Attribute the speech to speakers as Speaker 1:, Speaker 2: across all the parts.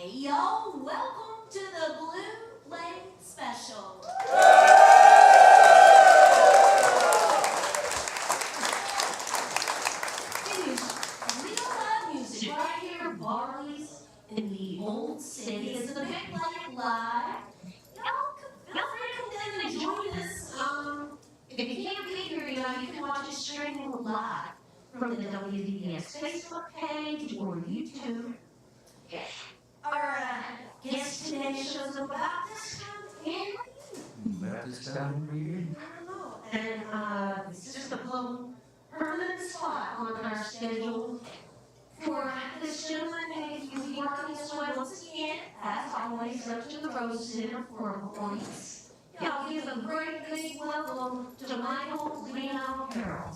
Speaker 1: Hey yo, welcome to the Blue Lane Special. It is real live music right here, Barley's in the old city. It's the Big Lake Live. Y'all, feel free to come down and join us. If you can't be here, you can watch us streaming live from the WDVX Facebook page or YouTube. Yeah. Our guest today shows up about this time annually.
Speaker 2: About this time of year.
Speaker 1: I don't know. And it's just a little permanent spot on our schedule for this gentleman who will be working his way once again, as always, up to the Rose Center for performance. Y'all give a great big welcome to Michael Reno Harrell.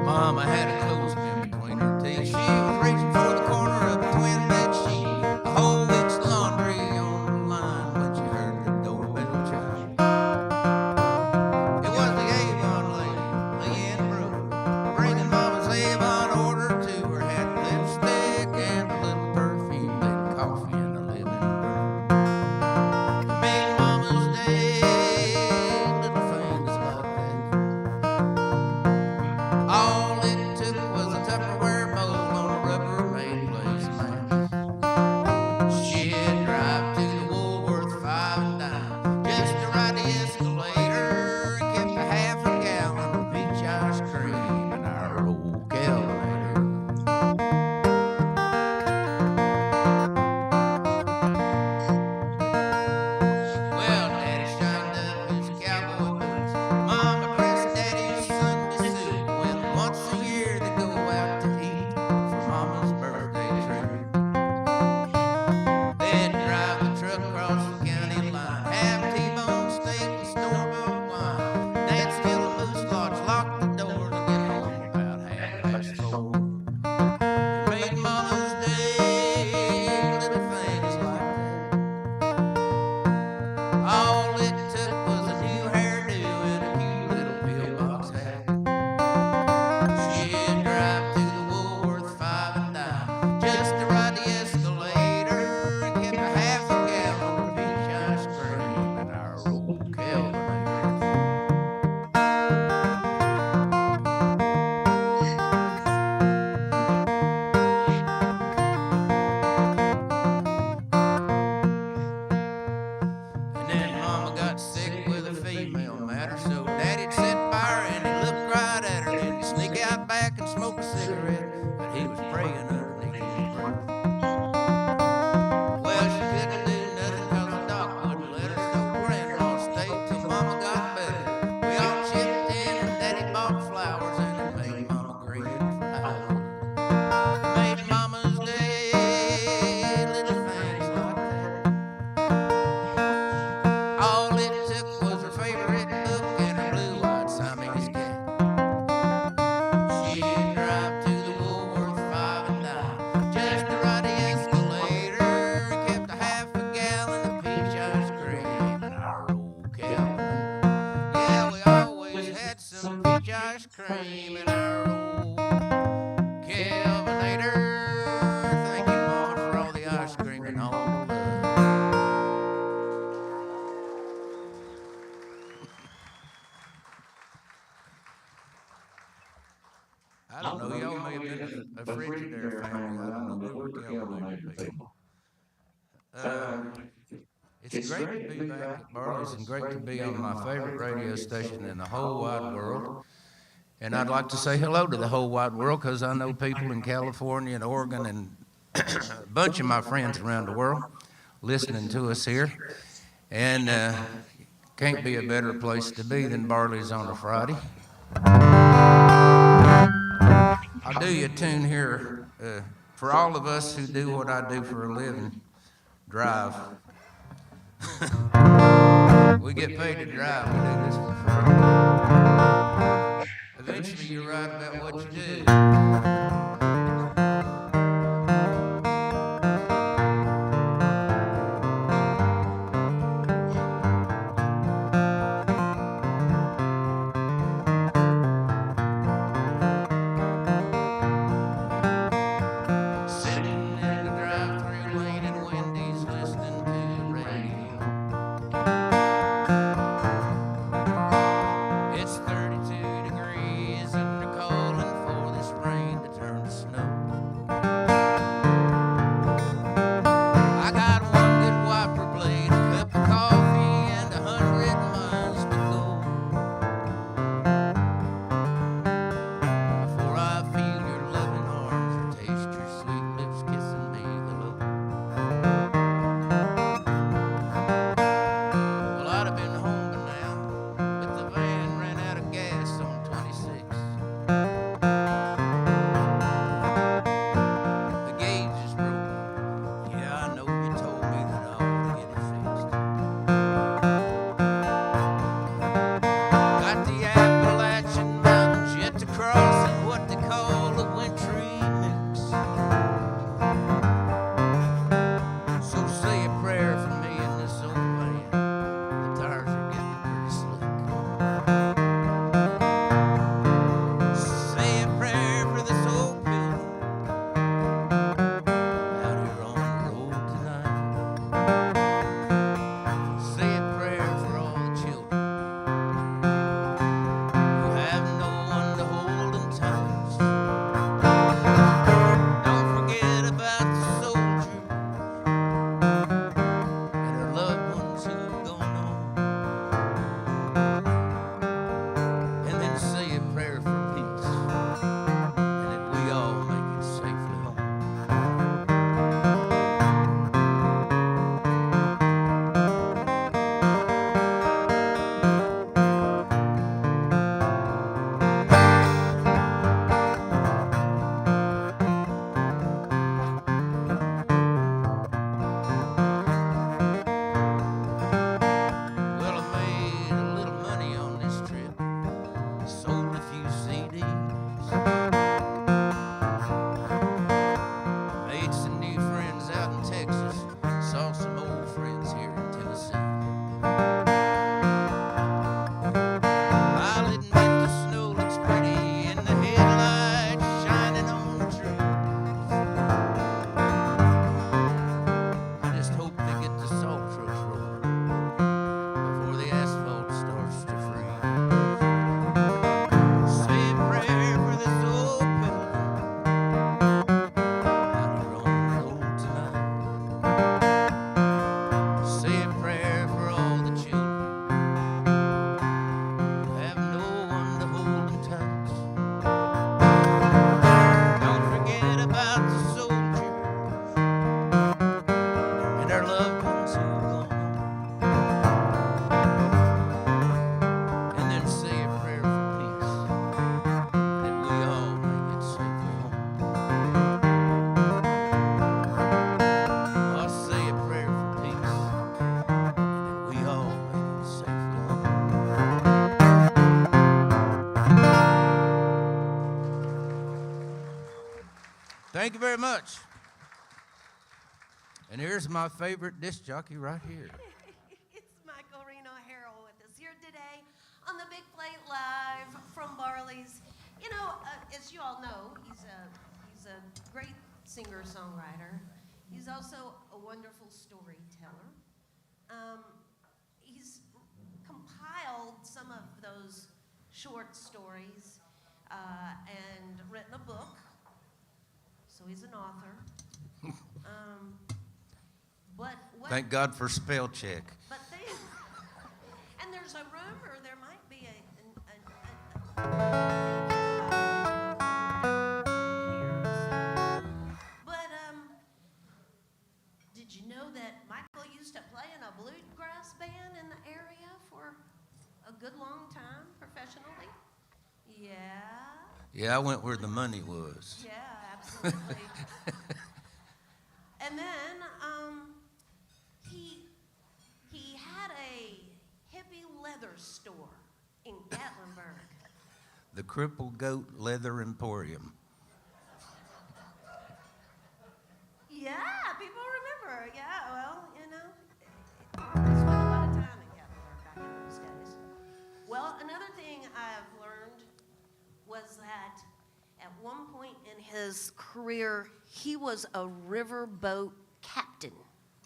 Speaker 2: Mama had a clothespin between her teeth. She was reaching for the corner of a twin bed sheet. A whole week's laundry on the line when she heard the doorbell chime. It was the Avon lady, Leanne Brooke, bringing Mama's Avon order to her. Had lipstick and a little perfume, then coffee in the living room. It made Mama's day, little things like that. All it took was a Tupperware bowl on a Rubbermaid placemat. She'd drive to the Woolworth 5 and dime just to ride the escalator and kept a half a gallon of peach ice cream in our old calculator. Well, Daddy shined up his cowboy boots. Mama dressed Daddy's Sunday suit. When once a year they go out to eat for Mama's birthday treat. They'd drive the truck across the county line, have T-bone steak and store-bought wine. Dad'd steal a moose lodge, lock the doors, and get home about 4:30. It made Mama's day, little things like that. All it took was a new hairdo and a cute little pillbox hat. She'd drive to the Woolworth 5 and dime just to ride the escalator and kept a half a gallon of peach ice cream in our old calculator. And then Mama got sick with a female matter, so Daddy'd sit by her and he'd look right at her, then he'd sneak out back and smoke a cigarette, but he was praying underneath his breath. Well, she couldn't do nothing 'cause the doc wouldn't let her, so Grandma stayed till Mama got better. We all chipped in and Daddy bought flowers and it made Mama green for Halloween. It made Mama's day, little things like that. All it took was her favorite book and her blue-eyed Siamese cat. She'd drive to the Woolworth 5 and dime just to ride the escalator and kept a half a gallon of peach ice cream in our old calculator. Yeah, we always had some peach ice cream in our old calculator. Thank you, Mama, for all the ice cream and all the love. I don't know, y'all may have been a Frigidaire family, I don't know, but we're Calvinator people. It's great to be back at Barley's and great to be on my favorite radio station in the whole wide world. And I'd like to say hello to the whole wide world because I know people in California and Oregon and a bunch of my friends around the world listening to us here. And can't be a better place to be than Barley's on a Friday. I'll do you a tune here for all of us who do what I do for a living, drive. We get paid to drive, we do this for free. Eventually you write about what you do. The gauge is broken. Yeah, I know you told me that I ought to get it fixed. Got the Appalachian Mountains yet to cross in what they call a wintry mix. So say a prayer for me in this old van. The tires are getting pretty slick. Say a prayer for this old pilgrim out here on the road tonight. Say a prayer for all the children who have no one to hold them tight. Don't forget about the soldier and her loved ones who've gone on. And then say a prayer for peace and that we all make it safely home. Well, I made a little money on this trip. Sold a few CDs. Made some new friends out in Texas. Saw some old friends here in Tennessee. I'll admit the snow looks pretty and the headlights shining on the trees. I just hope they get the salt trucks rolling before the asphalt starts to freeze. Say a prayer for this old pilgrim out here on the road tonight. Say a prayer for all the children who have no one to hold them tight. Don't forget about the soldiers and their loved ones who've gone on. And then say a prayer for peace, that we all make it safely home. I'll say a prayer for peace, and that we all make it safely home. Thank you very much. And here's my favorite disc jockey right here.
Speaker 1: It's Michael Reno Harrell with us here today on the Big Plate Live from Barley's. You know, as you all know, he's a great singer-songwriter. He's also a wonderful storyteller. He's compiled some of those short stories and written a book. So he's an author. But what?
Speaker 2: Thank God for spell check.
Speaker 1: But and there's a rumor there might be But did you know that Michael used to play in a bluegrass band in the area for a good long time professionally? Yeah.
Speaker 2: Yeah, I went where the money was.
Speaker 1: Yeah, absolutely. And then he had a hippie leather store in Gatlinburg.
Speaker 2: The Crippled Goat Leather Emporium.
Speaker 1: Yeah, people remember. Yeah, well, you know, I spent a lot of time in Gatlinburg back in those days. Well, another thing I've learned was that at one point in his career, he was a riverboat captain.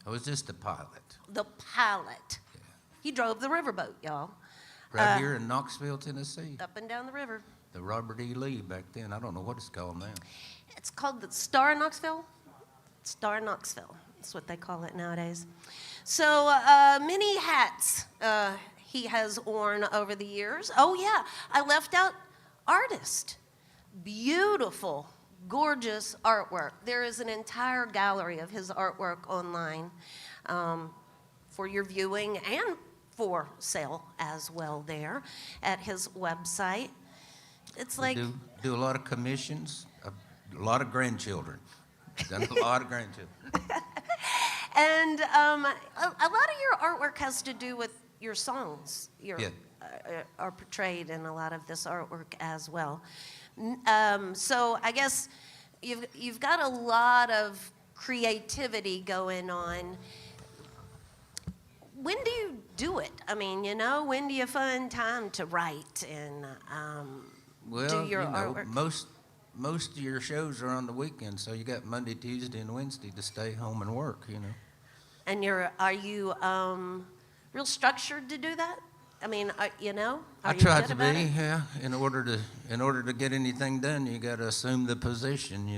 Speaker 2: Oh, is this the pilot?
Speaker 1: The pilot.
Speaker 2: Yeah.
Speaker 1: He drove the riverboat, y'all.
Speaker 2: Right here in Knoxville, Tennessee.
Speaker 1: Up and down the river.
Speaker 2: The Robert E. Lee back then. I don't know what it's called now.
Speaker 1: It's called the Star of Knoxville. Star of Knoxville. That's what they call it nowadays. So many hats he has worn over the years. Oh, yeah. I left out artist. Beautiful, gorgeous artwork. There is an entire gallery of his artwork online for your viewing and for sale as well there at his website. It's
Speaker 2: We
Speaker 1: like,
Speaker 2: do a lot of commissions, a lot of grandchildren. Done a lot of grandchildren.
Speaker 1: and a lot of your artwork has to do with your songs.
Speaker 2: Yeah.
Speaker 1: Are portrayed in a lot of this artwork as well. So I guess you've got a lot of creativity going on. When do you do it? I mean, when do you find time to write and
Speaker 2: Well,
Speaker 1: do your artwork?
Speaker 2: most of your shows are on the weekend, so you got Monday, Tuesday, and Wednesday to stay home and work.
Speaker 1: And are you real structured to do that? I mean,
Speaker 2: I
Speaker 1: are you
Speaker 2: try
Speaker 1: good
Speaker 2: to
Speaker 1: about
Speaker 2: be,
Speaker 1: it?
Speaker 2: yeah. In order to get anything done, you got to assume the position.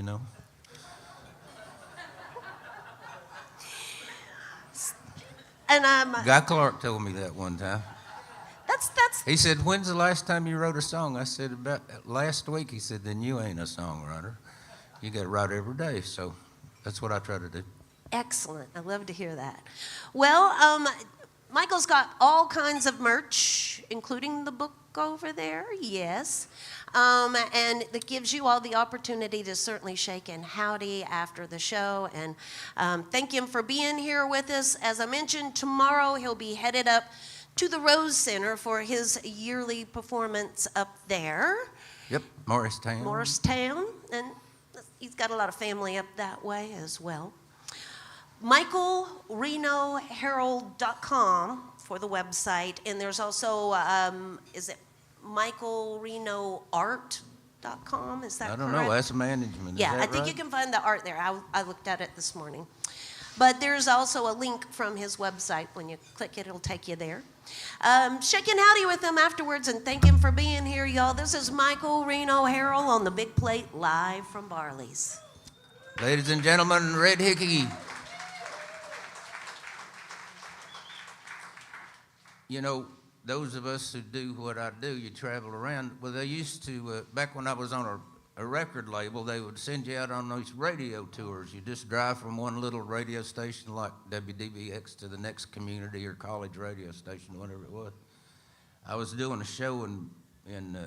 Speaker 1: And
Speaker 2: Guy Clark told me that one time.
Speaker 1: that's
Speaker 2: He said, "When's the last time you wrote a song?" I said, "About last week." He said, "Then you ain't a songwriter. You got to write every day." So that's what I try to do.
Speaker 1: excellent. I love to hear that. Well, Michael's got all kinds of merch, including the book over there, yes. And that gives you all the opportunity to certainly shake and howdy after the show. And thank him for being here with us. As I mentioned, tomorrow he'll be headed up to the Rose Center for his yearly performance up there.
Speaker 2: Yep,
Speaker 1: Morristown. And he's got a lot of family up that way as well. MichaelRenoHarrell.com for the website, and there's also, is it MichaelRenoArt.com? Is that correct?
Speaker 2: I don't know. That's management.
Speaker 1: Yeah,
Speaker 2: Is that
Speaker 1: I think
Speaker 2: right?
Speaker 1: you can find the art there. I looked at it this morning. But there's also a link from his website. When you click it, it'll take you there. Shake and howdy with him afterwards, and thank him for being here, y'all. This is Michael Reno Harrell on the Big Plate, live from Barley's.
Speaker 2: Ladies and gentlemen, Red Hickey. Those of us who do what I do, you travel around. Well, they used to, back when I was on a record label, they would send you out on these radio tours. You just drive from one little radio station like WDVX to the next community or college radio station, whatever it was. I was doing a show in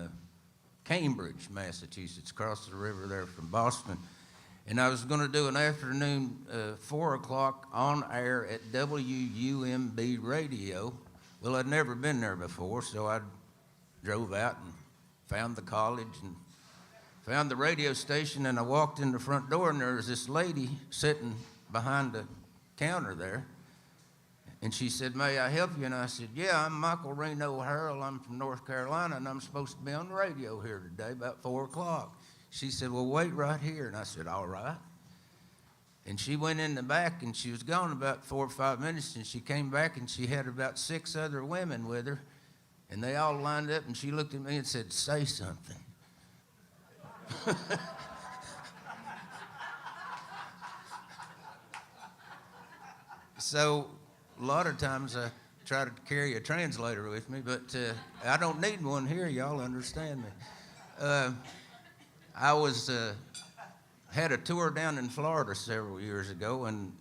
Speaker 2: Cambridge, Massachusetts, across the river there from Boston. And I was going to do an afternoon 4 o'clock on air at WUMB Radio. Well, I'd never been there before, so I drove out and found the college and found the radio station, and I walked in the front door, and there was this lady sitting behind the counter there, and she said, "May I help you?" And I said, "Yeah, I'm Michael Reno Harrell. I'm from North Carolina, and I'm supposed to be on the radio here today about 4 o'clock. She said, "Well, wait right here." And I said, "All right." And she went in the back, and she was gone about 4 or 5 minutes, and she came back, and she had about 6 other women with her, and they all lined up, and she looked at me and said, "Say something." So a lot of times I try to carry a translator with me, but I don't need one here. Y'all understand me. I had a tour down in Florida several years ago, and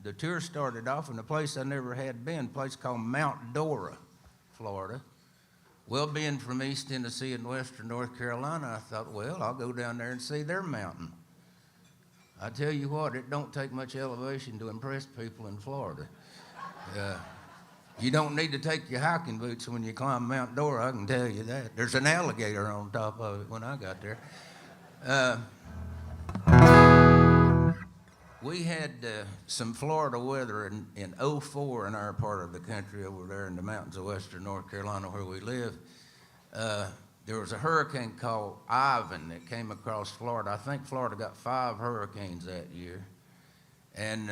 Speaker 2: the tour started off in a place I never had been, a place called Mount Dora, Florida. Well, being from East Tennessee and western North Carolina, I thought, well, I'll go down there and see their mountain. I tell you what, it don't take much elevation to impress people in Florida. You don't need to take your hiking boots when you climb Mount Dora, I can tell you that. There's an alligator on top of it when I got there. We had some Florida weather in 2004 in our part of the country over there in the mountains of western North Carolina where we live. There was a hurricane called Ivan that came across Florida. I think Florida got 5 hurricanes that year. And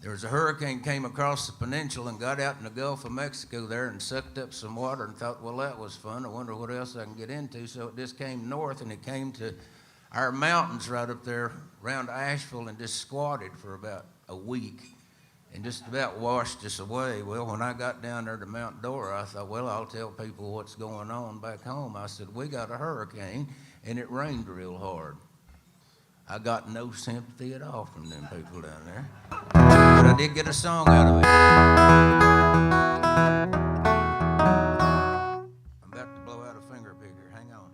Speaker 2: there was a hurricane came across the peninsula and got out in the Gulf of Mexico there and sucked up some water and thought, well, that was fun. I wonder what else I can get into. So it just came north, and it came to our mountains right up there around Asheville and just squatted for about a week and just about washed us away. Well, when I got down there to Mount Dora, I thought, well, I'll tell people what's going on back home. I said, we got a hurricane, and it rained real hard. I got no sympathy at all from them people down there. But I did get a song out of it. I'm about to blow out a finger picker. Hang on.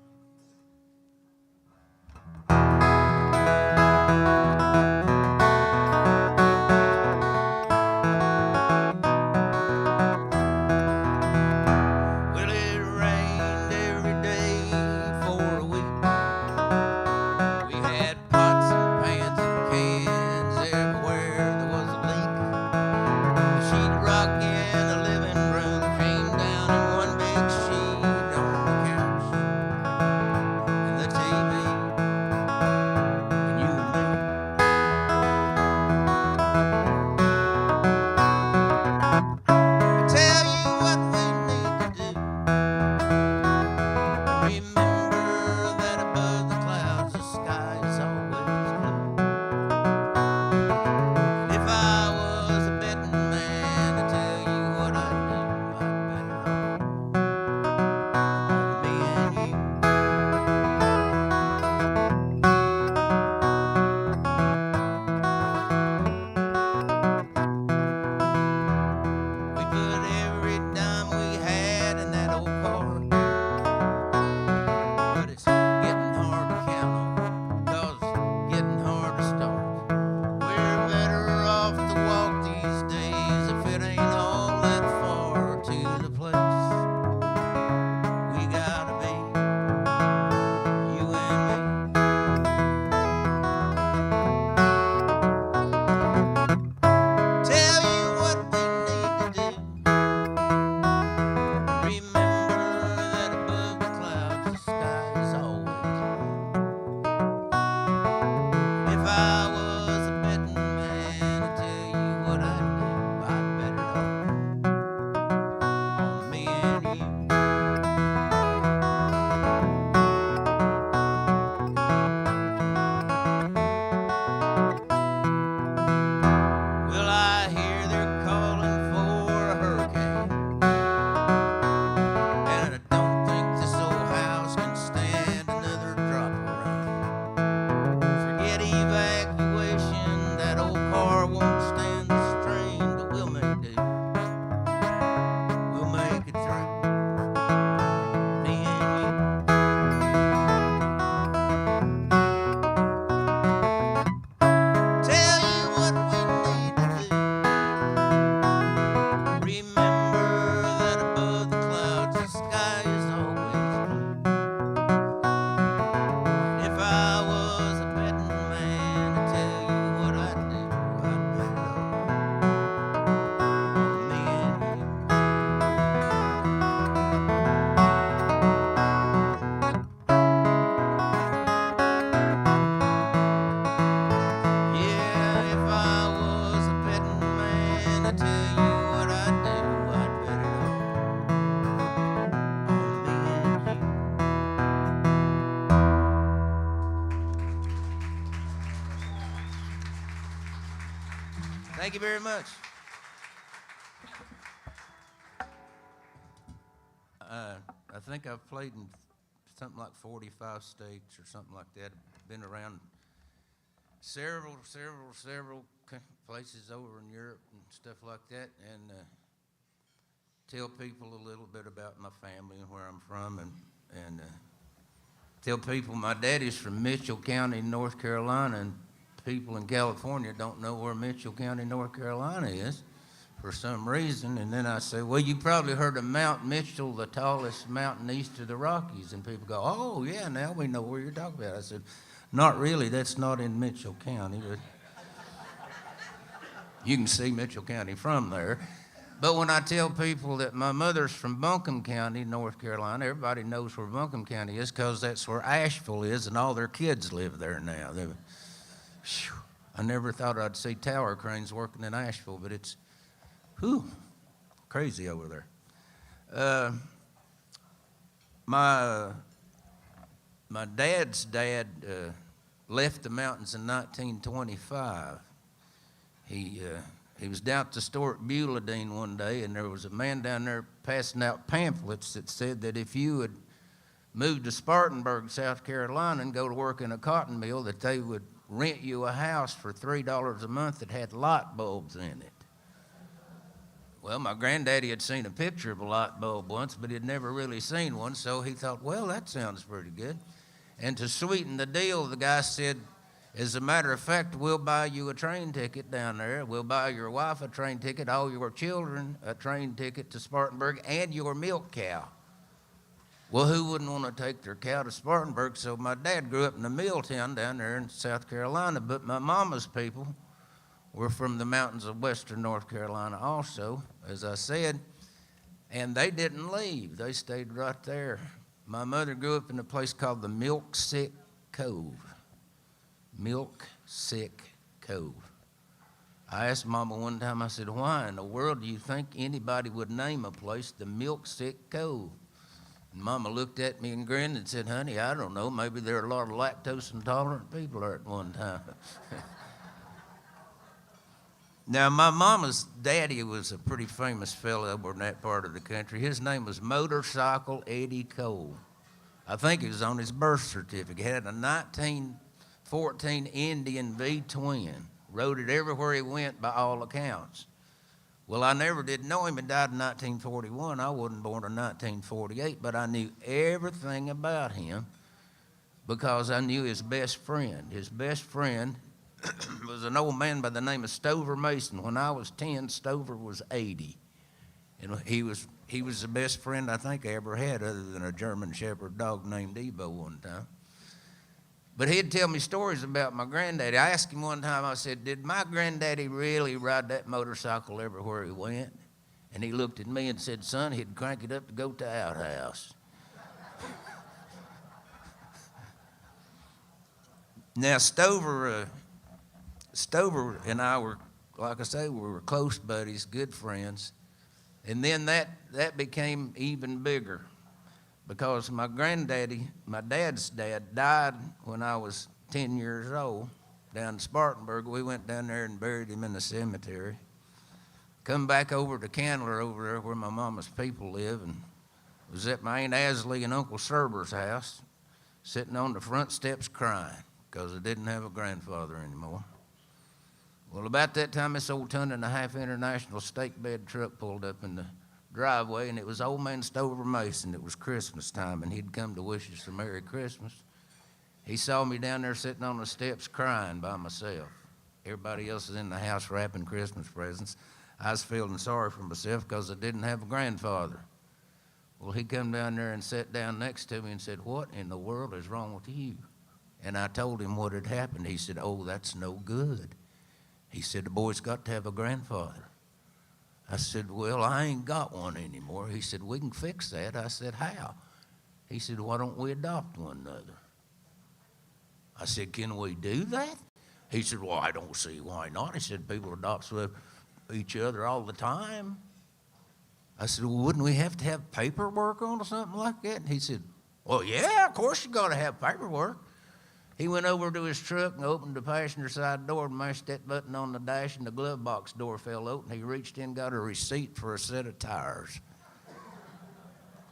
Speaker 2: Thank you very much. I think I've played in something like 45 states or something like that. Been around several places over in Europe and stuff like that, and tell people a little bit about my family and where I'm from, and tell people my daddy's from Mitchell County, North Carolina, and people in California don't know where Mitchell County, North Carolina is for some reason. And then I say, well, you probably heard of Mount Mitchell, the tallest mountain east of the Rockies. And people go, oh, yeah, now we know where you're talking about. I said, not really, that's not in Mitchell County. But you can see Mitchell County from there. But when I tell people that my mother's from Buncombe County, North Carolina, everybody knows where Buncombe County is because that's where Asheville is, and all their kids live there now. I never thought I'd see tower cranes working in Asheville, but it's crazy over there. My dad's dad left the mountains in 1925. He was down at the store at Beuladine one day, and there was a man down there passing out pamphlets that said that if you would move to Spartanburg, South Carolina, and go to work in a cotton mill, that they would rent you a house for $3 a month that had light bulbs in it. Well, my granddaddy had seen a picture of a light bulb once, but he'd never really seen one, so he thought, well, that sounds pretty good. And to sweeten the deal, the guy said, as a matter of fact, we'll buy you a train ticket down there. We'll buy your wife a train ticket, all your children a train ticket to Spartanburg, and your milk cow. Well, who wouldn't want to take their cow to Spartanburg? So my dad grew up in a mill town down there in South Carolina, but my mama's people were from the mountains of western North Carolina also, as I said, and they didn't leave. They stayed right there. My mother grew up in a place called the Milk Sick Cove. Milk Sick Cove. I asked Mama one time, I said, why in the world do you think anybody would name a place the Milk Sick Cove? And Mama looked at me and grinned and said, honey, I don't know, maybe there are a lot of lactose intolerant people there at one time. Now, my mama's daddy was a pretty famous fellow over in that part of the country. His name was Motorcycle Eddie Cole. I think it was on his birth certificate. He had a 1914 Indian V-twin. Rode it everywhere he went by all accounts. Well, I never did know him. He died in 1941. I wasn't born in 1948, but I knew everything about him because I knew his best friend. His best friend was an old man by the name of Stover Mason. When I was 10, Stover was 80. And he was the best friend I think I ever had other than a German Shepherd dog named Evo one time. But he'd tell me stories about my granddaddy. I asked him one time, I said, did my granddaddy really ride that motorcycle everywhere he went? And he looked at me and said, son, he'd crank it up to go to the outhouse. Now, Stover and I were, like I say, we were close buddies, good friends. And then that became even bigger because my dad's dad, died when I was 10 years old down in Spartanburg. We went down there and buried him in the cemetery. Come back over to Candler over there where my mama's people live, and was at my Aunt Asley and Uncle Serber's house, sitting on the front steps crying because I didn't have a grandfather anymore. Well, about that time, this old 1.5-ton International stake bed truck pulled up in the driveway, and it was old man Stover Mason. It was Christmas time, and he'd come to wish us a Merry Christmas. He saw me down there sitting on the steps crying by myself. Everybody else was in the house wrapping Christmas presents. I was feeling sorry for myself because I didn't have a grandfather. Well, he come down there and sat down next to me and said, what in the world is wrong with you? And I told him what had happened. He said, oh, that's no good. He said, the boy's got to have a grandfather. I said, well, I ain't got one anymore. He said, we can fix that. I said, how? He said, why don't we adopt one another? I said, can we do that? He said, well, I don't see why not. He said, people adopt each other all the time. I said, well, wouldn't we have to have paperwork on or something like that? And he said, well, yeah, of course you got to have paperwork. He went over to his truck and opened the passenger side door and mashed that button on the dash, and the glove box door fell open. He reached in and got a receipt for a set of tires.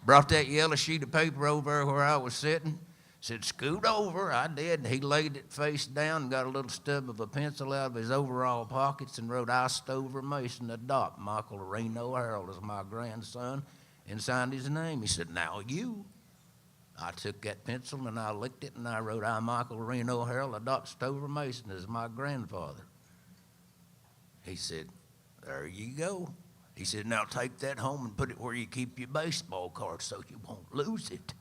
Speaker 2: Brought that yellow sheet of paper over there where I was sitting. Said, scoot over. I did. He laid it face down and got a little stub of a pencil out of his overall pockets and wrote, I, Stover Mason, adopt Michael Reno Harrell as my grandson, and signed his name. He said, now you. I took that pencil and I licked it and I wrote, I, Michael Reno Harrell, adopt Stover Mason as my grandfather. He said, there you go. He said, now take that home and put it where you keep your baseball cards so you won't lose it.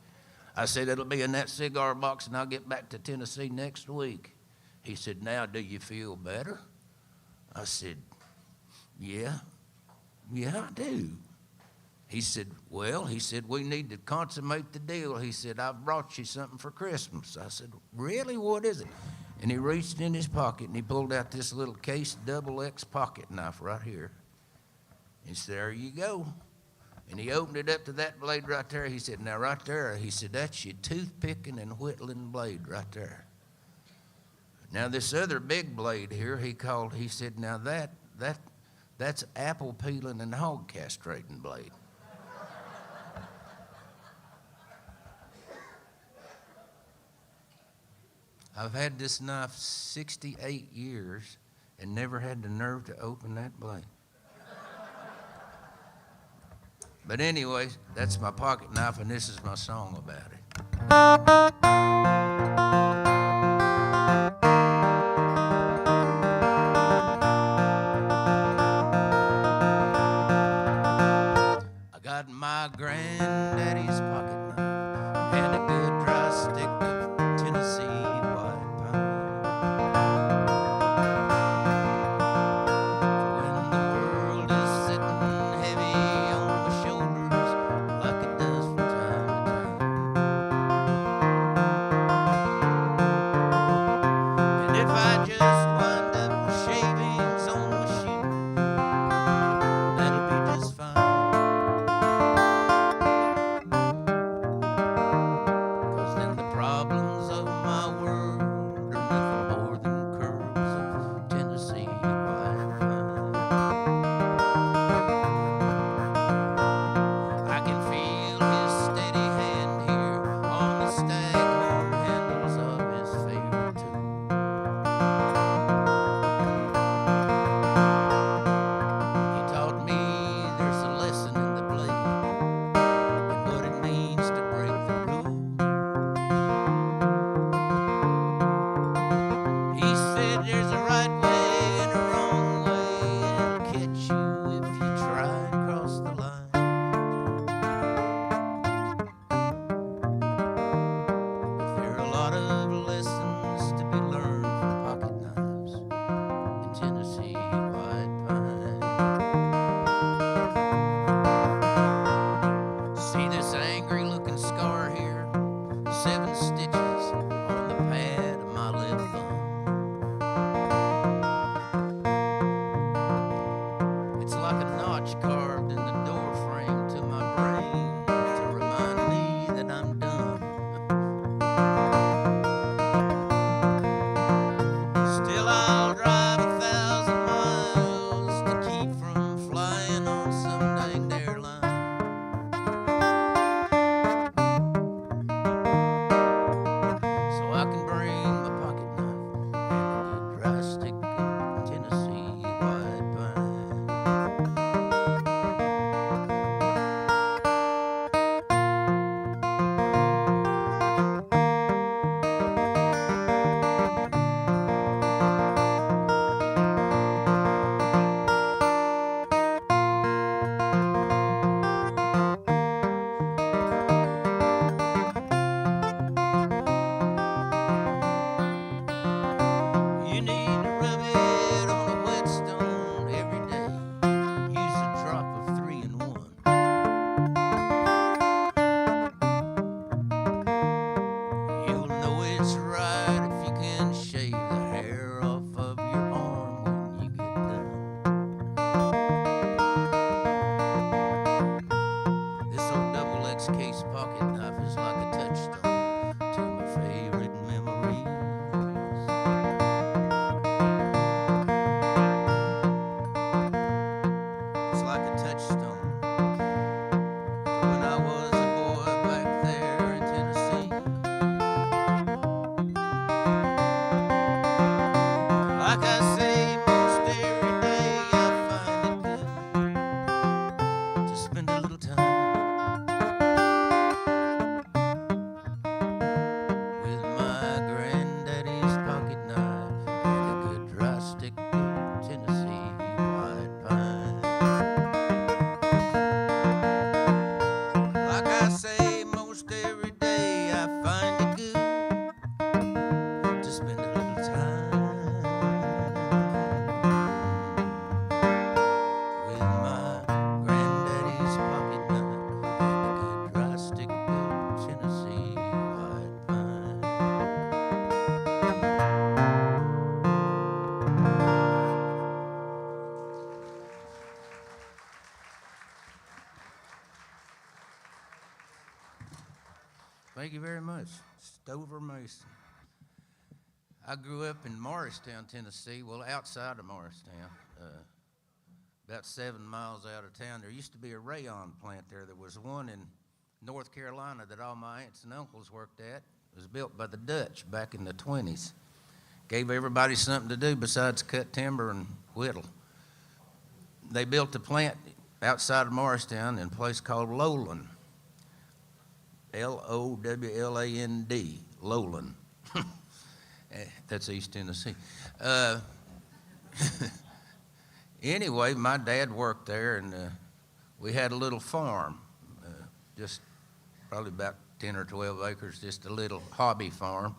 Speaker 2: I said, it'll be in that cigar box and I'll get back to Tennessee next week. He said, now do you feel better? I said, yeah, I do. He said, well, we need to consummate the deal. He said, I've brought you something for Christmas. I said, really, what is it? And he reached in his pocket and he pulled out this little case XX pocket knife right here. He said, there you go. And he opened it up to that blade right there. He said, now right there, he said, that's your toothpicking and whittling blade right there. Now this other big blade here, he said, now that's apple peeling and hog castrating blade. I've had this knife 68 years and never had the nerve to open that blade. But anyway, that's my pocket knife, and this is my song about it. I got my granddaddy's pocket knife and a good dry stick of Tennessee white pine. When the world is sitting heavy on my shoulders like it does from time to time. And if I just wind up with shavings on my shoe, that'll be just fine. Problems of my world are nothing more than curls of Tennessee white pine. I can feel his steady hand here on the staghorn handles of his favorite tool. He taught me there's a lesson in the blade and what it means to break the rules. He said there's a right way and a wrong way, and it'll catch you if you try and cross the line. But there are a lot of lessons to be learned from pocket knives and Tennessee white pine. See this angry looking scar here? 7 stitches on the pad of my left thumb. It's like a notch carved in the door frame to my brain to remind me that I'm done. Still I'll drive 1,000 miles to keep from flying on some danged airline. So I can bring my pocket knife and a good dry stick of Tennessee white pine. Thank you very much. Stover Mason. I grew up in Morristown, Tennessee, well, outside of Morristown, about 7 miles out of town. There used to be a rayon plant there. There was one in North Carolina that all my aunts and uncles worked at. It was built by the Dutch back in the 20s. Gave everybody something to do besides cut timber and whittle. They built a plant outside of Morristown in a place called Lowland. Lowland, Lowland. That's East Tennessee. Anyway, my dad worked there, and we had a little farm, just probably about 10 or 12 acres, just a little hobby farm.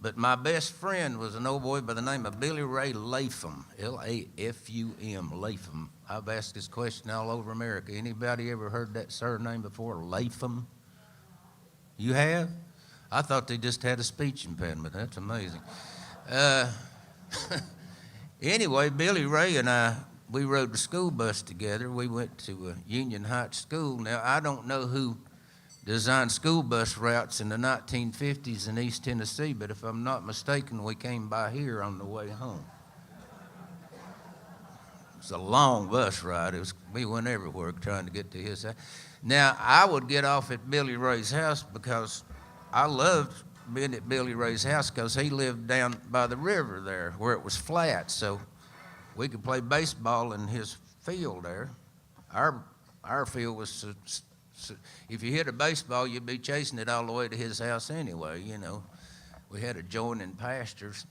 Speaker 2: But my best friend was an old boy by the name of Billy Ray Latham, L-A-F-U-M, Latham. I've asked this question all over America. Anybody ever heard that surname before, Latham? You have? I thought they just had a speech impediment. That's amazing. Anyway, Billy Ray and I, we rode the school bus together. We went to Union Heights School. Now, I don't know who designed school bus routes in the 1950s in East Tennessee, but if I'm not mistaken, we came by here on the way home. It was a long bus ride. We went everywhere trying to get to his house. Now, I would get off at Billy Ray's house because I loved being at Billy Ray's house because he lived down by the river there where it was flat, so we could play baseball in his field there. Our field was, if you hit a baseball, you'd be chasing it all the way to his house anyway, you know. We had adjoining pastures.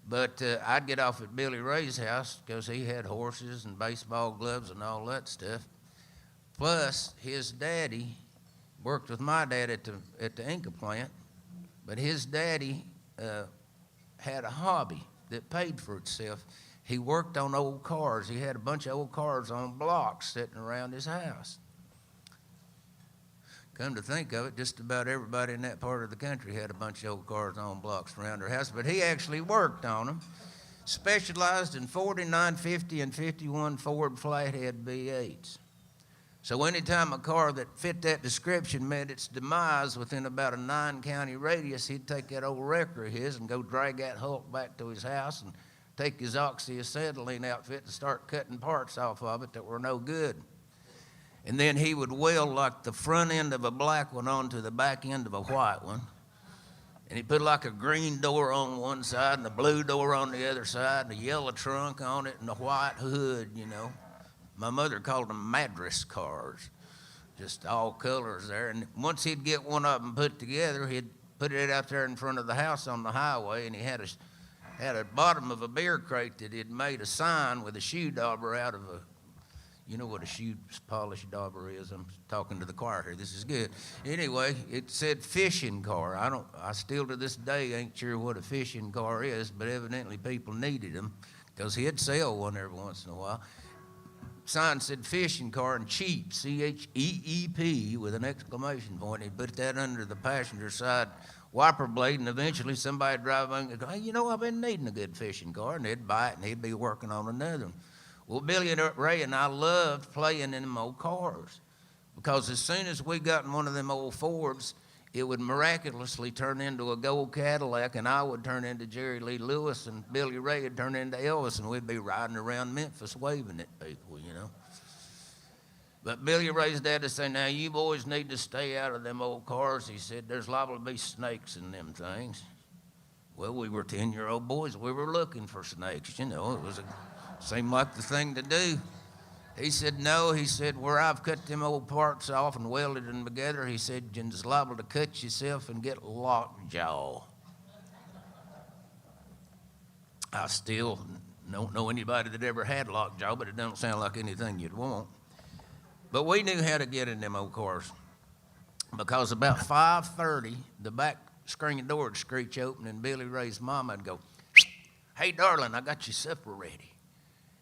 Speaker 2: But I'd get off at Billy Ray's house because he had horses and baseball gloves and all that stuff. Plus, his daddy worked with my dad at the Inca plant, but his daddy had a hobby that paid for itself. He worked on old cars. He had a bunch of old cars on blocks sitting around his house. Come to think of it, just about everybody in that part of the country had a bunch of old cars on blocks around their house, but he actually worked on them, specialized in 49, 50, and 51 Ford flathead V8s. So anytime a car that fit that description met its demise within about a 9-county radius, he'd take that old wrecker of his and go drag that Hulk back to his house and take his oxyacetylene outfit and start cutting parts off of it that were no good. And then he would weld like the front end of a black one onto the back end of a white one. And he put like a green door on one side and a blue door on the other side and a yellow trunk on it and a white hood, you know. My mother called them Madras cars, just all colors there. And once he'd get one of them put together, he'd put it out there in front of the house on the highway, and he had a bottom of a beer crate that he'd made a sign with a shoe dauber out of a, you know what a shoe polish dauber is? I'm talking to the choir here. This is good. Anyway, it said fishing car. I still to this day ain't sure what a fishing car is, but evidently people needed them because he'd sell one every once in a while. Sign said fishing car and cheap, C-H-E-E-P with an exclamation point. He'd put that under the passenger side wiper blade, and eventually somebody'd drive by and go, hey, you know, I've been needing a good fishing car, and they'd buy it, and he'd be working on another one. Well, Billy Ray and I loved playing in them old cars because as soon as we got in one of them old Fords, it would miraculously turn into a gold Cadillac, and I would turn into Jerry Lee Lewis, and Billy Ray would turn into Elvis, and we'd be riding around Memphis waving at people, you know. But Billy Ray's dad would say, now, you boys need to stay out of them old cars. He said, there's liable to be snakes in them things. Well, we were 10-year-old boys. We were looking for snakes, you know. Seemed like the thing to do. He said, no. He said, where I've cut them old parts off and welded them together, he said, you're liable to cut yourself and get lockjaw. I still don't know anybody that ever had lockjaw, but it don't sound like anything you'd want. But we knew how to get in them old cars because about 5:30, the back screen door would screech open, and Billy Ray's mama would go, hey, darling, I got your supper ready.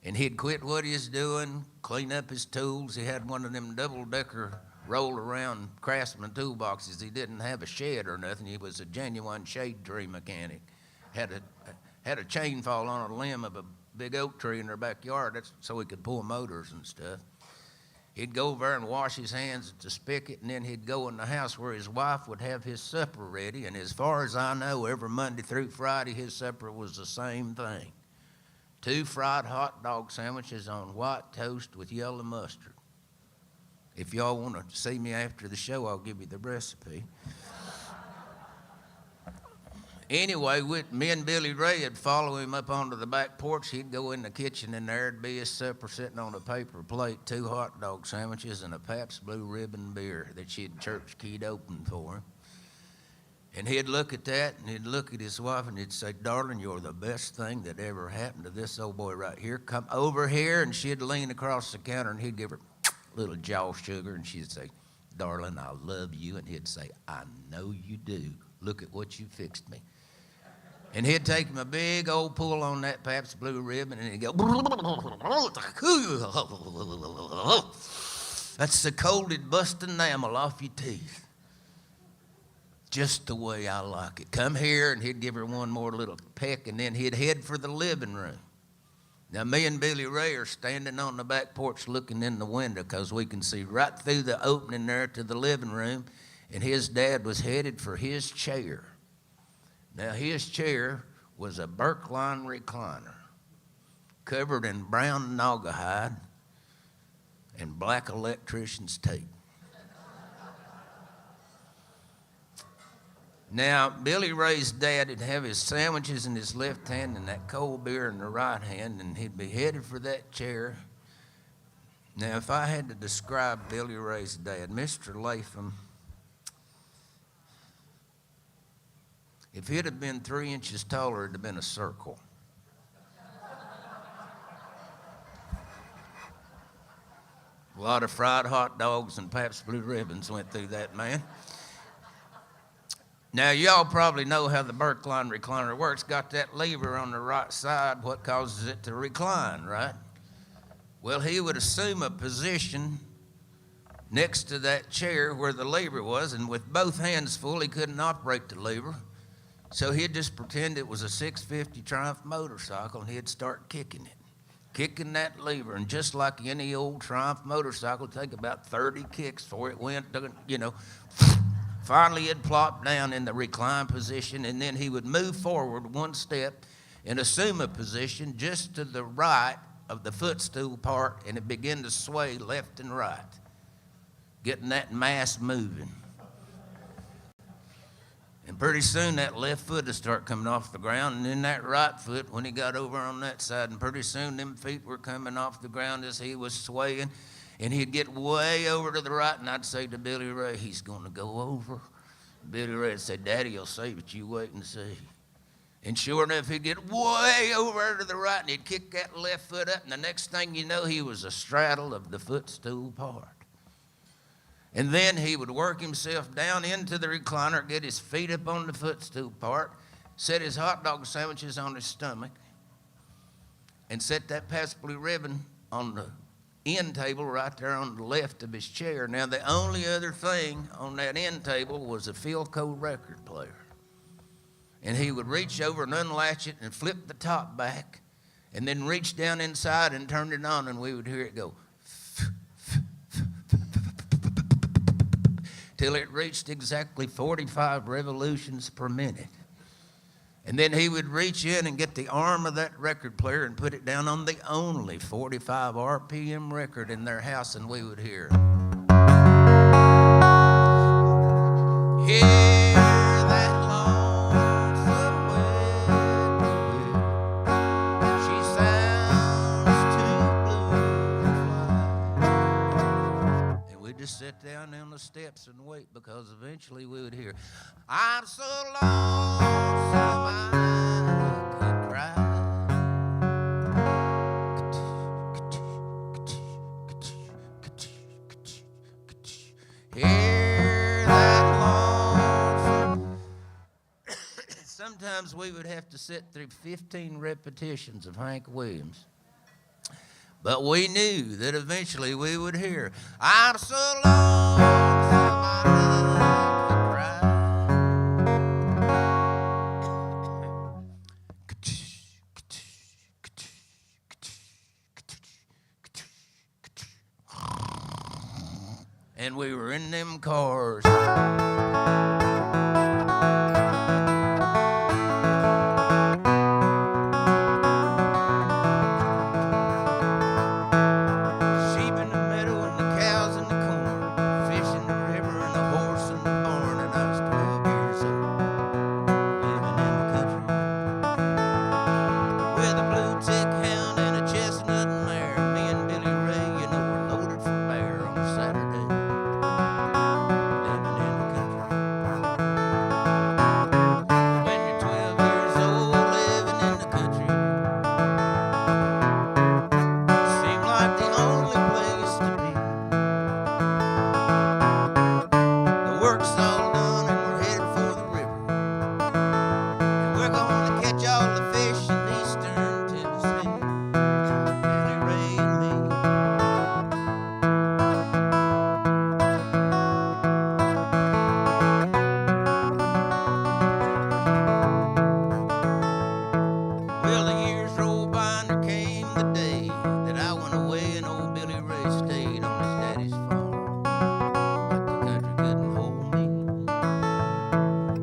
Speaker 2: And he'd quit what he was doing, clean up his tools. He had one of them double-decker roll-around Craftsman toolboxes. He didn't have a shed or nothing. He was a genuine shade tree mechanic. Had a chain fall on a limb of a big oak tree in their backyard so he could pull motors and stuff. He'd go over there and wash his hands at the spigot, and then he'd go in the house where his wife would have his supper ready. And as far as I know, every Monday through Friday, his supper was the same thing. 2 fried hot dog sandwiches on white toast with yellow mustard. If y'all want to see me after the show, I'll give you the recipe. Anyway, me and Billy Ray would follow him up onto the back porch. He'd go in the kitchen, and there'd be his supper sitting on a paper plate, 2 hot dog sandwiches and a Pabst Blue Ribbon beer that she'd church keyed open for him. And he'd look at that, and he'd look at his wife, and he'd say, "Darling, you're the best thing that ever happened to this old boy right here. Come over here." And she'd lean across the counter, and he'd give her a little jaw sugar, and she'd say, "Darling, I love you." And he'd say, "I know you do. Look at what you fixed me." And he'd take him a big old pull on that Pabst Blue Ribbon, and he'd go, "That's the colded busting enamel off your teeth. Just the way I like it. Come here." And he'd give her one more little peck, and then he'd head for the living room. Now, me and Billy Ray are standing on the back porch looking in the window because we can see right through the opening there to the living room, and his dad was headed for his chair. Now, his chair was a Birkline recliner covered in brown naugahyde and black electrician's tape. Now, Billy Ray's dad would have his sandwiches in his left hand and that cold beer in the right hand, and he'd be headed for that chair. Now, if I had to describe Billy Ray's dad, Mr. Latham, if he'd have been 3 inches taller, it'd have been a circle. A lot of fried hot dogs and Pabst Blue Ribbons went through that man. Now, y'all probably know how the Birkline recliner works. Got that lever on the right side, what causes it to recline, right? Well, he would assume a position next to that chair where the lever was, and with both hands full, he couldn't operate the lever. So he'd just pretend it was a 650 Triumph motorcycle, and he'd start kicking that lever. And just like any old Triumph motorcycle, it'd take about 30 kicks before it went, Finally, he'd plop down in the recline position, and then he would move forward 1 step and assume a position just to the right of the footstool part, and it began to sway left and right, getting that mass moving. And pretty soon that left foot would start coming off the ground, and then that right foot when he got over on that side, and pretty soon them feet were coming off the ground as he was swaying. And he'd get way over to the right, and I'd say to Billy Ray, "He's going to go over." Billy Ray would say, "Daddy will say, but you wait and see." And sure enough, he'd get way over to the right, and he'd kick that left foot up, and the next thing you know, he was astraddle of the footstool part. And then he would work himself down into the recliner, get his feet up on the footstool part, set his hot dog sandwiches on his stomach, and set that Pabst Blue Ribbon on the end table right there on the left of his chair. Now, the only other thing on that end table was a Philco record player. And he would reach over and unlatch it and flip the top back, and then reach down inside and turn it on, and we would hear it go till it reached exactly 45 revolutions per minute. And then he would reach in and get the arm of that record player and put it down on the only 45 RPM record in their house, and we would hear that lonesome whippoorwill. She sounds too blue to fly. And we'd just sit down on the steps and wait, because eventually we would hear, "I'm so lonesome I could cry." Hear that lonesome. Sometimes we would have to sit through 15 repetitions of Hank Williams. But we knew that eventually we would hear, "I'm so lonesome I could cry." and we were in them cars. Sheep in the meadow and the cows in the corn, fish in the river and the horse in the barn, and I was 12 years old, living in the country with a blue tick hound and a chestnut mare. Me and Billy Ray, you know, were loaded for bear on a Saturday, living in the country. When you're 12 years old, living in the country, seemed like the only place to be. The work's all done and we're headed for the river, and we're gonna catch all the fish in eastern Tennessee. Billy Ray and me. Well, the years rolled by and there came the day that I went away and old Billy Ray stayed on his daddy's farm. But the country couldn't hold me.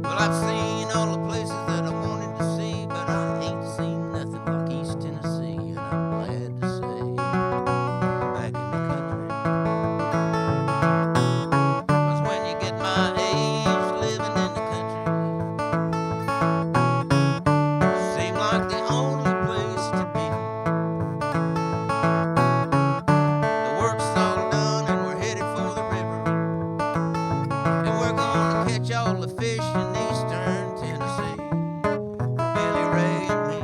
Speaker 2: Well, I've seen all the places that I wanted to see, but I ain't seen nothing like East Tennessee, and I'm glad to say back in the country. 'Cause when you get my age living in the country, seem like the only place to be. The work's all done and we're headed for the river, and we're gonna catch all the fish in eastern Tennessee. Billy Ray and me.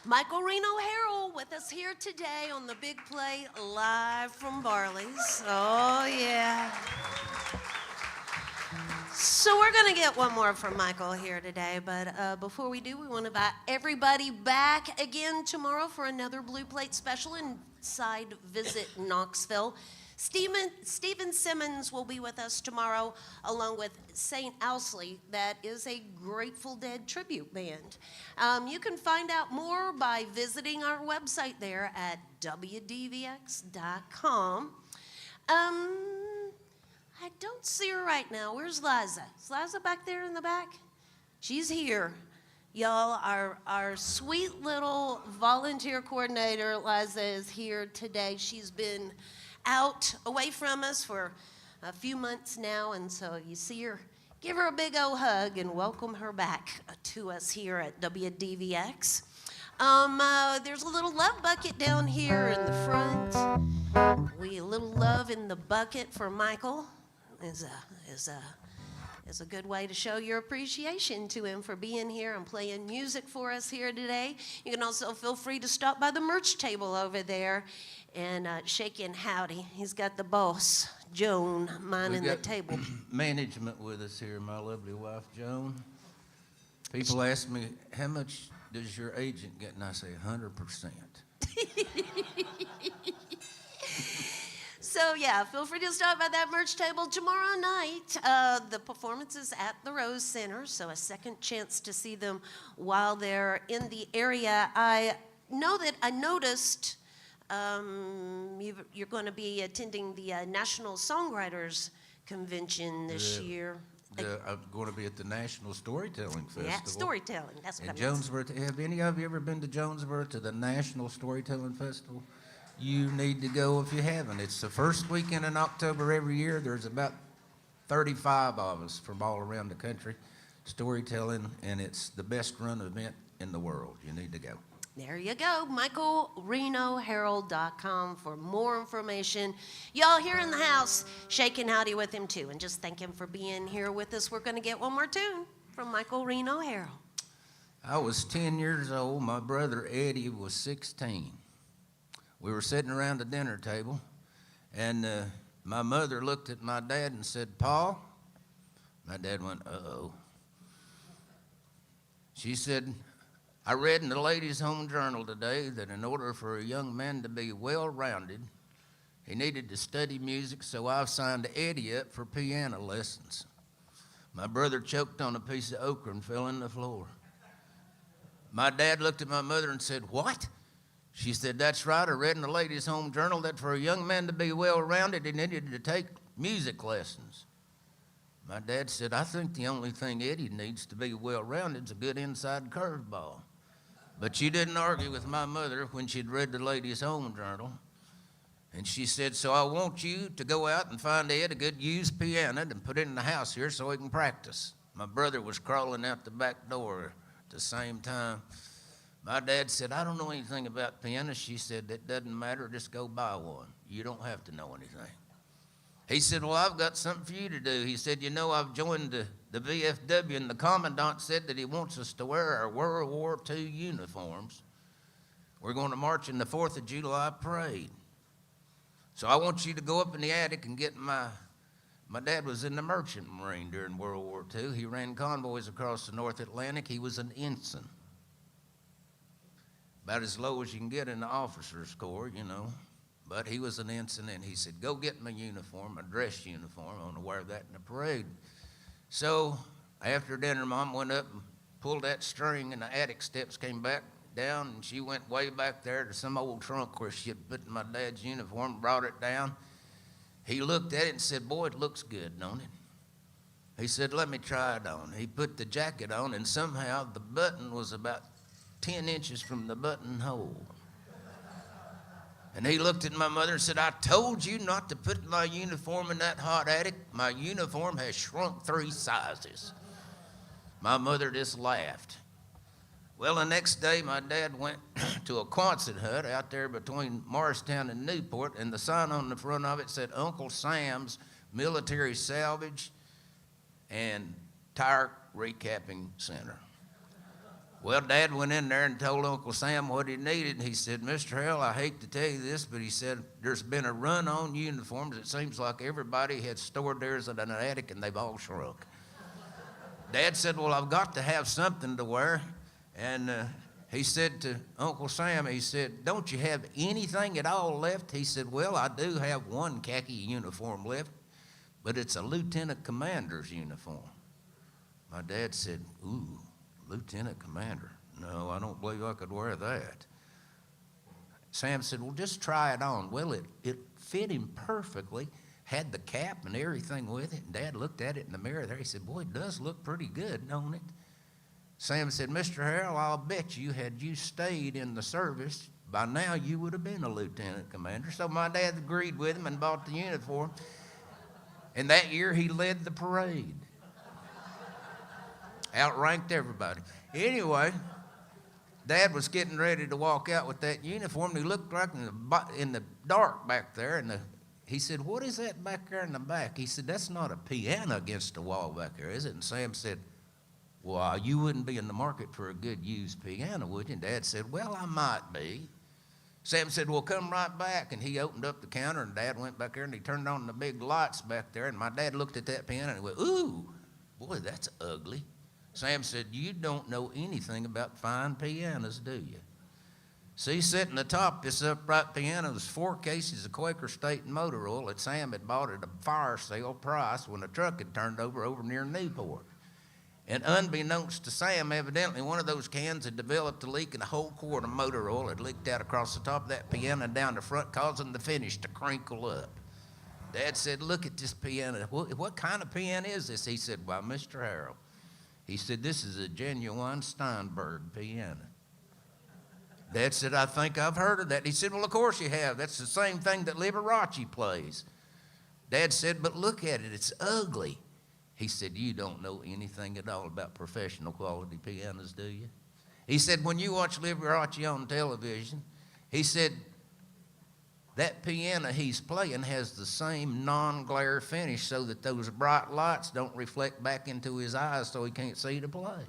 Speaker 1: Michael Reno Harrell with us here today on the Big Play live from Barley's. Oh, yeah. So we're going to get one more from Michael here today, but before we do, we want to invite everybody back again tomorrow for another Blue Plate special inside Visit Knoxville. Stephen Simmons will be with us tomorrow, along with St. Owsley. That is a Grateful Dead tribute band. You can find out more by visiting our website there at WDVX.com. I don't see her right now. Where's Liza? Is Liza back there in the back? She's here. Y'all, our sweet little volunteer coordinator, Liza, is here today. She's been out away from us for a few months now, and so you see her, give her a big old hug and welcome her back to us here at WDVX. There's a little love bucket down here in the front. A little love in the bucket for Michael is a good way to show your appreciation to him for being here and playing music for us here today. You can also feel free to stop by the merch table over there and shake in howdy. He's got the boss, Joan, minding the table.
Speaker 2: Management with us here, my lovely wife, Joan. People ask me, how much does your agent get? And I say 100%.
Speaker 1: So yeah, feel free to stop by that merch table tomorrow night. The performance is at the Rose Center, so a second chance to see them while they're in the area. I noticed you're going to be attending the National Songwriters Convention this year.
Speaker 2: I'm going to be at the National Storytelling Festival.
Speaker 1: Yeah, storytelling. That's what I meant.
Speaker 2: Jonesboro. Have any of you ever been to Jonesboro to the National Storytelling Festival? You need to go if you haven't. It's the first weekend in October every year. There's about 35 of us from all around the country storytelling, and it's the best run event in the world. You need to go.
Speaker 1: There you go, MichaelRenoHarrell.com for more information. Y'all here in the house, shaking howdy with him too, and just thank him for being here with us. We're going to get one more tune from Michael Reno Harrell.
Speaker 2: I was 10 years old. My brother Eddie was 16. We were sitting around the dinner table, and my mother looked at my dad and said, "Pa?" My dad went, "Uh-oh." She said, I read in the Ladies' Home Journal today that in order for a young man to be well-rounded, he needed to study music, so I've signed Eddie up for piano lessons. My brother choked on a piece of okra and fell in the floor. My dad looked at my mother and said, "What?" She said, "That's right. I read in the Ladies' Home Journal that for a young man to be well-rounded, he needed to take music lessons." My dad said, "I think the only thing Eddie needs to be well-rounded is a good inside curveball." But she didn't argue with my mother when she'd read the Ladies' Home Journal. And she said, "So I want you to go out and find Ed a good used piano and put it in the house here so he can practice." My brother was crawling out the back door at the same time. My dad said, "I don't know anything about pianos." She said, "It doesn't matter, just go buy one. You don't have to know anything." He said, "Well, I've got something for you to do." He said, "You know, I've joined the VFW, and the commandant said that he wants us to wear our World War II uniforms. We're going to march in the 4th of July parade. So I want you to go up in the attic and get my dad was in the Merchant Marine during World War II. He ran convoys across the North Atlantic. He was an ensign, about as low as you can get in the officers' corps, you know. But he was an ensign, and he said, "Go get my uniform, a dress uniform. I want to wear that in the parade." So after dinner, Mom went up and pulled that string, and the attic steps came back down, and she went way back there to some old trunk where she had put my dad's uniform, brought it down. He looked at it and said, "Boy, it looks good, don't it?" He said, "Let me try it on." He put the jacket on, and somehow the button was about 10 inches from the buttonhole. And he looked at my mother and said, "I told you not to put my uniform in that hot attic. My uniform has shrunk 3 sizes." My mother just laughed. Well, the next day, my dad went to a Quonset hut out there between Morristown and Newport, and the sign on the front of it said Uncle Sam's Military Salvage and Tire Recapping Center. Well, Dad went in there and told Uncle Sam what he needed. He said, "Mr. Harrell, I hate to tell you this, but," he said, "there's been a run on uniforms. It seems like everybody had stored theirs in an attic and they've all shrunk." Dad said, "Well, I've got to have something to wear." And he said to Uncle Sam, he said, "Don't you have anything at all left?" He said, "Well, I do have one khaki uniform left, but it's a lieutenant commander's uniform." My dad said, "Ooh, lieutenant commander. No, I don't believe I could wear that." Sam said, "Well, just try it on." Well, it fit him perfectly, had the cap and everything with it. And Dad looked at it in the mirror there. He said, "Boy, it does look pretty good, don't it?" Sam said, "Mr. Harrell, I'll bet you had you stayed in the service, by now you would have been a lieutenant commander." So my dad agreed with him and bought the uniform. And that year he led the parade. Outranked everybody. Anyway, Dad was getting ready to walk out with that uniform, and he looked right in the dark back there, and he said, "What is that back there in the back?" He said, "That's not a piano against the wall back there, is it?" And Sam said, "Well, you wouldn't be in the market for a good used piano, would you?" And Dad said, "Well, I might be." Sam said, "Well, come right back." And he opened up the counter, and Dad went back there, and he turned on the big lights back there, and my dad looked at that piano, and he went, "Ooh, boy, that's ugly." Sam said, "You don't know anything about fine pianos, do you?" See, sitting atop this upright piano was 4 cases of Quaker State motor oil that Sam had bought at a fire sale price when the truck had turned over near Newport. And unbeknownst to Sam, evidently one of those cans had developed a leak, and a whole quart of motor oil had leaked out across the top of that piano and down the front, causing the finish to crinkle up. Dad said, "Look at this piano. What kind of piano is this?" He said, "Why, Mr. Harrell," he said, "this is a genuine Steinberg piano." Dad said, "I think I've heard of that." He said, "Well, of course you have. That's the same thing that Liberace plays." Dad said, "But look at it. It's ugly." He said, "You don't know anything at all about professional quality pianos, do you?" He said, "When you watch Liberace on television," he said, "that piano he's playing has the same non-glare finish so that those bright lights don't reflect back into his eyes so he can't see to play."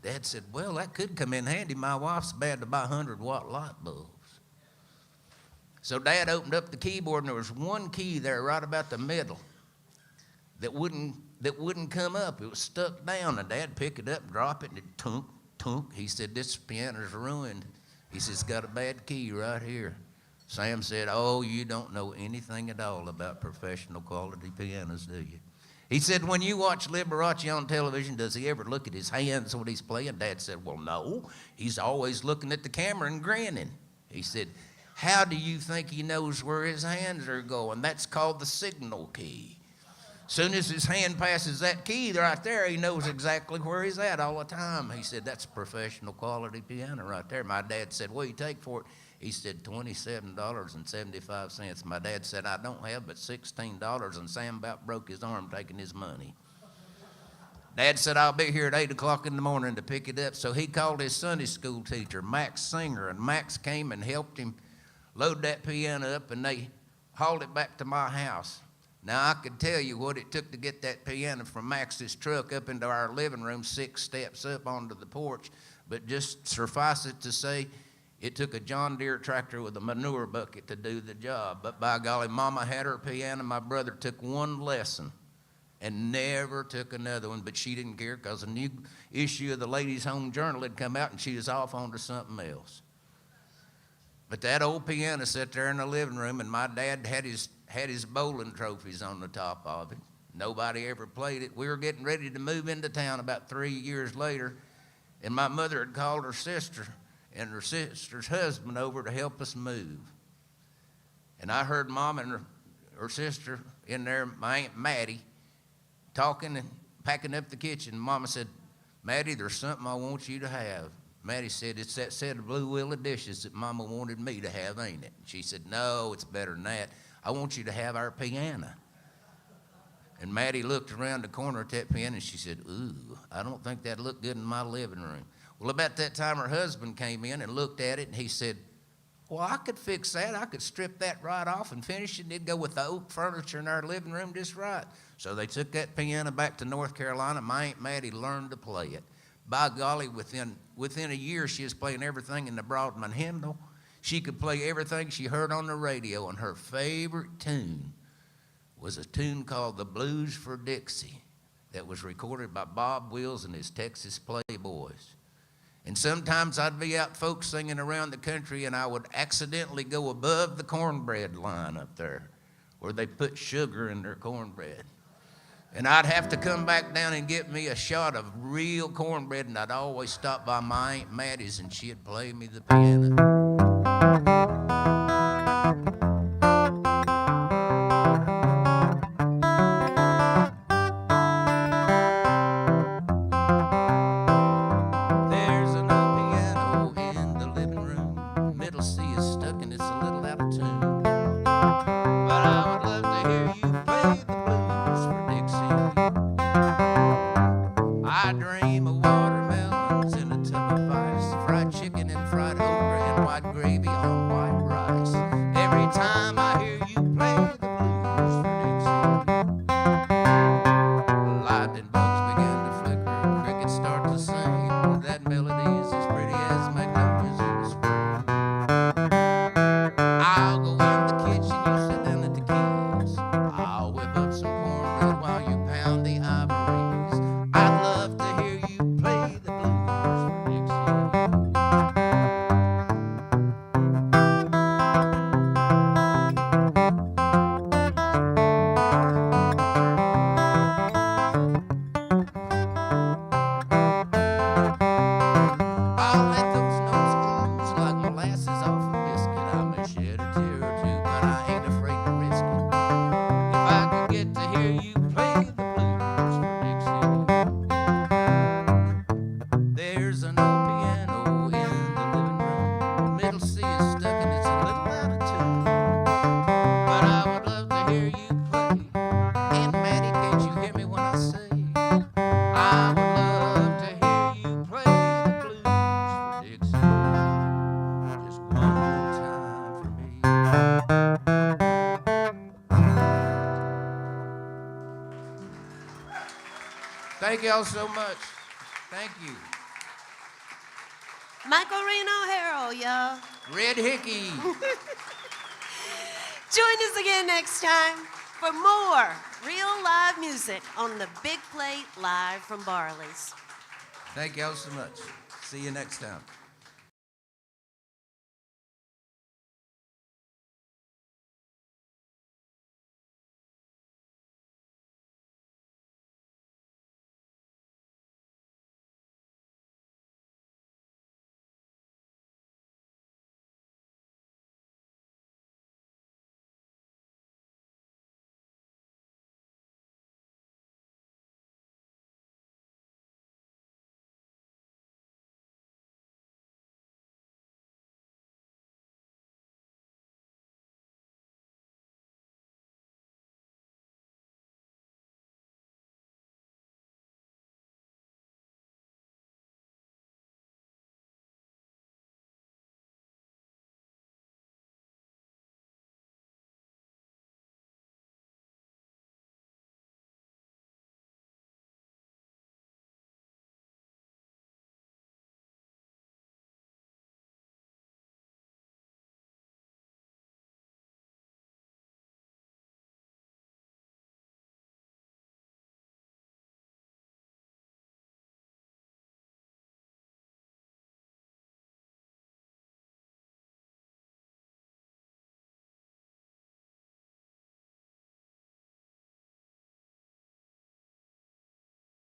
Speaker 2: Dad said, "Well, that could come in handy. My wife's bad to buy 100-watt light bulbs." So Dad opened up the keyboard, and there was one key there right about the middle that wouldn't come up. It was stuck down, and Dad picked it up and dropped it, and it tunk, tunk. He said, this piano's ruined. He said, it's got a bad key right here. Sam said, oh, you don't know anything at all about professional quality pianos, do you? He said, when you watch Liberace on television, does he ever look at his hands when he's playing? Dad said, well, no. He's always looking at the camera and grinning. He said, how do you think he knows where his hands are going? That's called the signal key. Soon as his hand passes that key right there, he knows exactly where he's at all the time. He said, that's a professional quality piano right there. My dad said, what do you take for it? He said, $27.75. My dad said, I don't have but $16, and Sam about broke his arm taking his money. Dad said, I'll be here at 8 o'clock in the morning to pick it up. So he called his Sunday school teacher, Max Singer, and Max came and helped him load that piano up, and they hauled it back to my house. Now, I could tell you what it took to get that piano from Max's truck up into our living room, 6 steps up onto the porch, but just suffice it to say, it took a John Deere tractor with a manure bucket to do the job. But by golly, Mama had her piano. My brother took one lesson and never took another one, but she didn't care because a new issue of the Ladies' Home Journal had come out, and she was off onto something else. But that old piano sat there in the living room, and my dad had his bowling trophies on the top of it. Nobody ever played it. We were getting ready to move into town about 3 years later, and my mother had called her sister and her sister's husband over to help us move. And I heard Mom and her sister in there, my Aunt Maddie, talking and packing up the kitchen. Mama said, Maddie, there's something I want you to have. Maddie said, it's that set of blue willow dishes that Mama wanted me to have, ain't it? She said, no, it's better than that. I want you to have our piano. And Maddie looked around the corner at that piano, and she said, ooh, I don't think that'd look good in my living room. Well, about that time, her husband came in and looked at it, and he said, well, I could fix that. I could strip that right off and finish it, and it'd go with the oak furniture in our living room just right. So they took that piano back to North Carolina. My Aunt Maddie learned to play it. By golly, within a year, she was playing everything in the Broadman hymnal. She could play everything she heard on the radio, and her favorite tune was a tune called The Blues for Dixie that was recorded by Bob Wills and his Texas Playboys. And sometimes I'd be out folk singing around the country, and I would accidentally go above the cornbread line up there where they put sugar in their cornbread. And I'd have to come back down and get me a shot of real cornbread, and I'd always stop by my Aunt Maddie's, and she'd play me the piano. Thank y'all so much. Thank you.
Speaker 1: Michael Reno Harrell, y'all.
Speaker 2: Red Hickey.
Speaker 1: Join us again next time for more real live music on the Big Plate Live from Barley's.
Speaker 2: Thank y'all so much. See you next time.